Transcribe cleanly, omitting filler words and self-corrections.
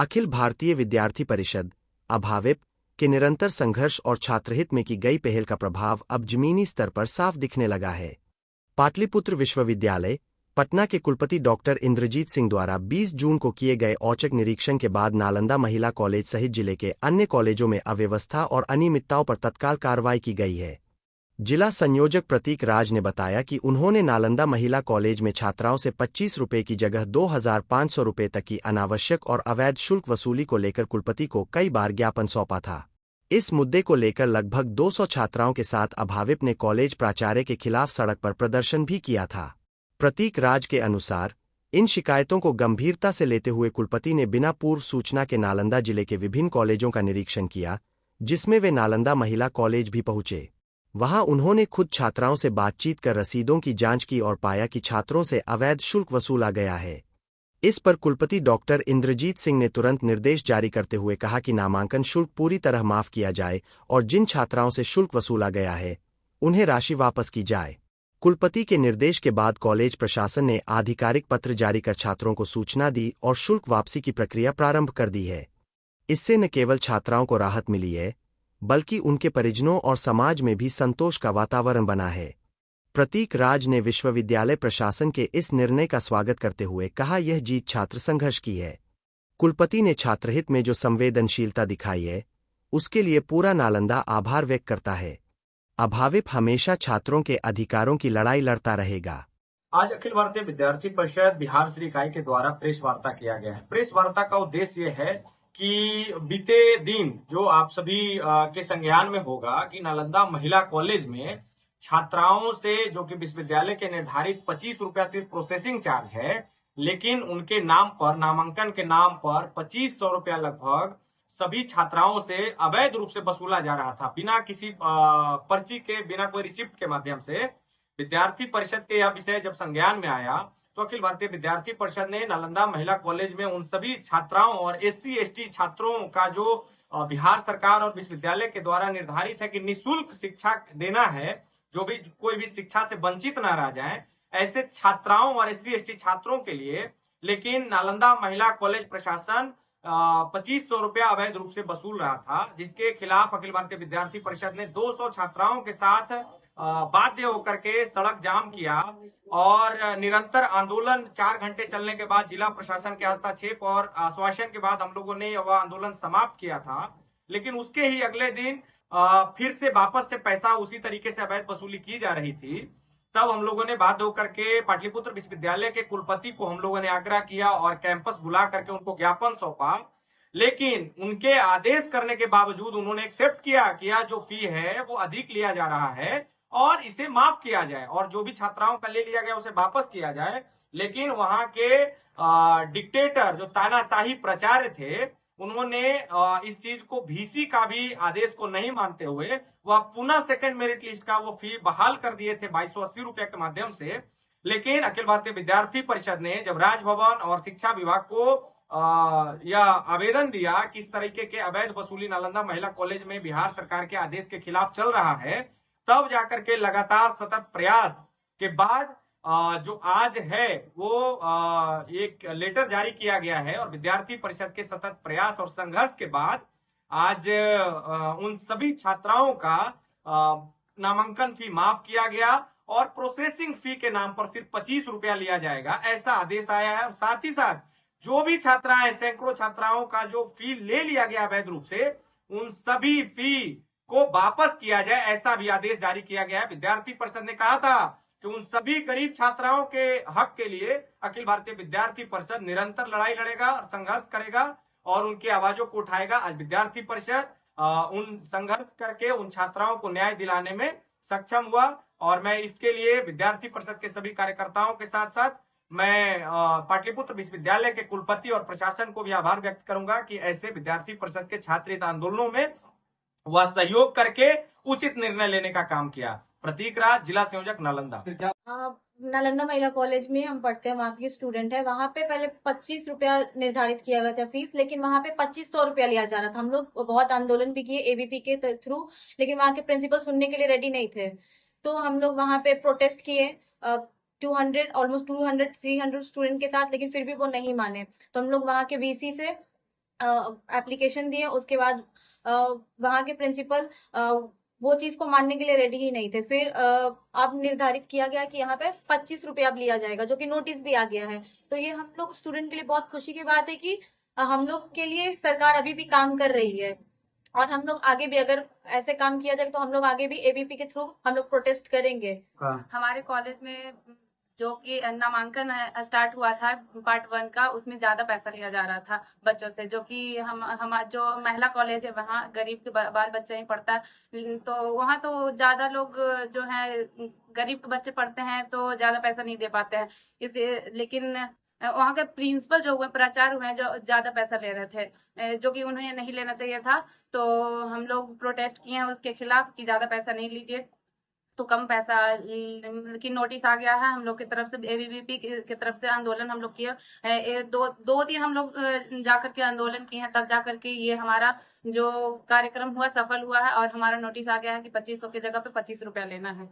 अखिल भारतीय विद्यार्थी परिषद अभाविप के निरंतर संघर्ष और छात्रहित में की गई पहल का प्रभाव अब जमीनी स्तर पर साफ दिखने लगा है। पाटलिपुत्र विश्वविद्यालय पटना के कुलपति डॉक्टर इंद्रजीत सिंह द्वारा 20 जून को किए गए औचक निरीक्षण के बाद नालंदा महिला कॉलेज सहित जिले के अन्य कॉलेजों में अव्यवस्था और अनियमितताओं पर तत्काल कार्रवाई की गई है। जिला संयोजक प्रतीक राज ने बताया कि उन्होंने नालंदा महिला कॉलेज में छात्राओं से 25 रुपये की जगह 2,500 रुपये तक की अनावश्यक और अवैध शुल्क वसूली को लेकर कुलपति को कई बार ज्ञापन सौंपा था। इस मुद्दे को लेकर लगभग 200 छात्राओं के साथ अभाविप ने कॉलेज प्राचार्य के खिलाफ सड़क पर प्रदर्शन भी किया था। प्रतीक राज के अनुसार इन शिकायतों को गंभीरता से लेते हुए कुलपति ने बिना पूर्व सूचना के नालंदा जिले के विभिन्न कॉलेजों का निरीक्षण किया, जिसमें वे नालंदा महिला कॉलेज भी पहुंचे। वहां उन्होंने खुद छात्राओं से बातचीत कर रसीदों की जांच की और पाया कि छात्रों से अवैध शुल्क वसूला गया है। इस पर कुलपति डॉक्टर इंद्रजीत सिंह ने तुरंत निर्देश जारी करते हुए कहा कि नामांकन शुल्क पूरी तरह माफ किया जाए और जिन छात्राओं से शुल्क वसूला गया है उन्हें राशि वापस की जाए। कुलपति के निर्देश के बाद कॉलेज प्रशासन ने आधिकारिक पत्र जारी कर छात्रों को सूचना दी और शुल्क वापसी की प्रक्रिया प्रारंभ कर दी है। इससे न केवल छात्राओं को राहत मिली है, बल्कि उनके परिजनों और समाज में भी संतोष का वातावरण बना है। प्रतीक राज ने विश्वविद्यालय प्रशासन के इस निर्णय का स्वागत करते हुए कहा, यह जीत छात्र संघर्ष की है। कुलपति ने छात्रहित में जो संवेदनशीलता दिखाई है उसके लिए पूरा नालंदा आभार व्यक्त करता है। अभाविप हमेशा छात्रों के अधिकारों की लड़ाई लड़ता रहेगा। आज अखिल भारतीय विद्यार्थी परिषद बिहार श्री इकाई के द्वारा प्रेस वार्ता किया गया है। प्रेस वार्ता का उद्देश्य ये है कि बीते दिन जो आप सभी के संज्ञान में होगा कि नालंदा महिला कॉलेज में छात्राओं से जो कि विश्वविद्यालय के निर्धारित 25 रुपया सिर्फ प्रोसेसिंग चार्ज है, लेकिन उनके नाम पर नामांकन के नाम पर 2500 रुपया लगभग सभी छात्राओं से अवैध रूप से वसूला जा रहा था, बिना किसी पर्ची के, बिना कोई रिसिप्ट के माध्यम से। विद्यार्थी परिषद के यह विषय जब संज्ञान में आया तो अखिल भारतीय विद्यार्थी परिषद ने नालंदा महिला कॉलेज में उन सभी छात्राओं और एससी एसटी छात्रों का जो बिहार सरकार और विश्वविद्यालय के द्वारा निर्धारित है कि निःशुल्क शिक्षा देना है, जो भी कोई भी शिक्षा से वंचित ना रह जाए, ऐसे छात्राओं और एससी एसटी छात्रों के लिए, लेकिन नालंदा महिला कॉलेज प्रशासन 2500 रुपया अवैध रूप से वसूल रहा था, जिसके खिलाफ अखिल भारतीय विद्यार्थी परिषद ने 200 छात्राओं के साथ बाध्य होकर के सड़क जाम किया और निरंतर आंदोलन 4 घंटे चलने के बाद जिला प्रशासन के हस्तक्षेप और आश्वासन के बाद हम लोगों ने वह आंदोलन समाप्त किया था। लेकिन उसके ही अगले दिन फिर से वापस से पैसा उसी तरीके से अवैध वसूली की जा रही थी। तब हम लोगों ने बाध्य होकर के पाटलिपुत्र विश्वविद्यालय के कुलपति को हम लोगों ने आग्रह किया और कैंपस बुला करके उनको ज्ञापन सौंपा, लेकिन उनके आदेश करने के बावजूद उन्होंने एक्सेप्ट किया कि यह जो फी है वो अधिक लिया जा रहा है और इसे माफ किया जाए और जो भी छात्राओं का ले लिया गया उसे वापस किया जाए। लेकिन वहां के डिक्टेटर जो तानाशाही प्राचार्य थे, उन्होंने इस चीज को वीसी का भी आदेश को नहीं मानते हुए वह पुनः सेकंड मेरिट लिस्ट का वो फी बहाल कर दिए थे 2280 रुपए के माध्यम से। लेकिन अखिल भारतीय विद्यार्थी परिषद ने जब राजभवन और शिक्षा विभाग को यह आवेदन दिया कि इस तरीके के अवैध वसूली नालंदा महिला कॉलेज में बिहार सरकार के आदेश के खिलाफ चल रहा है, तब जाकर के लगातार सतत प्रयास के बाद जो आज है वो एक लेटर जारी किया गया है और विद्यार्थी परिषद के सतत प्रयास और संघर्ष के बाद आज उन सभी छात्राओं का नामांकन फी माफ किया गया और प्रोसेसिंग फी के नाम पर सिर्फ 25 रुपया लिया जाएगा, ऐसा आदेश आया है। और साथ ही साथ जो भी छात्राएं, सैकड़ों छात्राओं का जो फी ले लिया गया अवैध रूप से, उन सभी फी को वापस किया जाए, ऐसा भी आदेश जारी किया गया है। विद्यार्थी परिषद ने कहा था कि उन सभी गरीब छात्राओं के हक के लिए अखिल भारतीय विद्यार्थी परिषद निरंतर लड़ाई लड़ेगा और संघर्ष करेगा और उनकी आवाजों को उठाएगा। आज विद्यार्थी परिषद उन संघर्ष करके उन छात्राओं को न्याय दिलाने में सक्षम हुआ और मैं इसके लिए विद्यार्थी परिषद के सभी कार्यकर्ताओं के साथ साथ मैं पाटलिपुत्र विश्वविद्यालय के कुलपति और प्रशासन को भी आभार व्यक्त करूंगा कि ऐसे विद्यार्थी परिषद के छात्र हित आंदोलनों में वह सहयोग करके उचित निर्णय लेने का काम किया। प्रतीक राज, जिला संयोजक नालंदा। नालंदा महिला कॉलेज में हम पढ़ते हैं, वहाँ के स्टूडेंट है। वहाँ पे पहले 25 रुपया निर्धारित किया गया था फीस, लेकिन वहाँ पे 2500 रुपया लिया जा रहा था। हम लोग बहुत आंदोलन भी किए एबीपी के थ्रू, लेकिन वहाँ के प्रिंसिपल सुनने के लिए रेडी नहीं थे। तो हम लोग वहाँ पे प्रोटेस्ट किए 200 ऑलमोस्ट 200 300 स्टूडेंट के साथ, लेकिन फिर भी वो नहीं माने। तो हम लोग वहाँ के वीसी से एप्लीकेशन दिए, उसके बाद वहाँ के प्रिंसिपल वो चीज को मानने के लिए रेडी ही नहीं थे। फिर अब निर्धारित किया गया कि यहाँ पे 25 रुपये अब लिया जाएगा, जो कि नोटिस भी आ गया है। तो ये हम लोग स्टूडेंट के लिए बहुत खुशी की बात है कि हम लोग के लिए सरकार अभी भी काम कर रही है। और हम लोग आगे भी अगर ऐसे काम किया जाए तो हम लोग आगे भी एबीपी के थ्रू हम लोग प्रोटेस्ट करेंगे। हमारे कॉलेज में जो कि नामांकन स्टार्ट हुआ था पार्ट 1 का, उसमें ज्यादा पैसा लिया जा रहा था बच्चों से, जो कि हम जो महिला कॉलेज है वहाँ गरीब के बाल बच्चे ही पढ़ता है, तो वहाँ तो ज्यादा लोग जो है गरीब के बच्चे पढ़ते हैं तो ज्यादा पैसा नहीं दे पाते हैं। इस लेकिन वहाँ के प्रिंसिपल जो हुए, प्राचार्य हुए, जो ज्यादा पैसा ले रहे थे, जो कि उन्हें नहीं लेना चाहिए था। तो हम लोग प्रोटेस्ट किए हैं उसके खिलाफ कि ज्यादा पैसा नहीं लीजिए, तो कम पैसा की नोटिस आ गया है हम लोग की तरफ से, एबीवीपी की तरफ से आंदोलन हम लोग किए। दो दिन हम लोग जाकर के आंदोलन किए हैं, तब जाकर के ये हमारा जो कार्यक्रम हुआ सफल हुआ है, और हमारा नोटिस आ गया है कि 2500 की जगह पे 25 रुपया लेना है।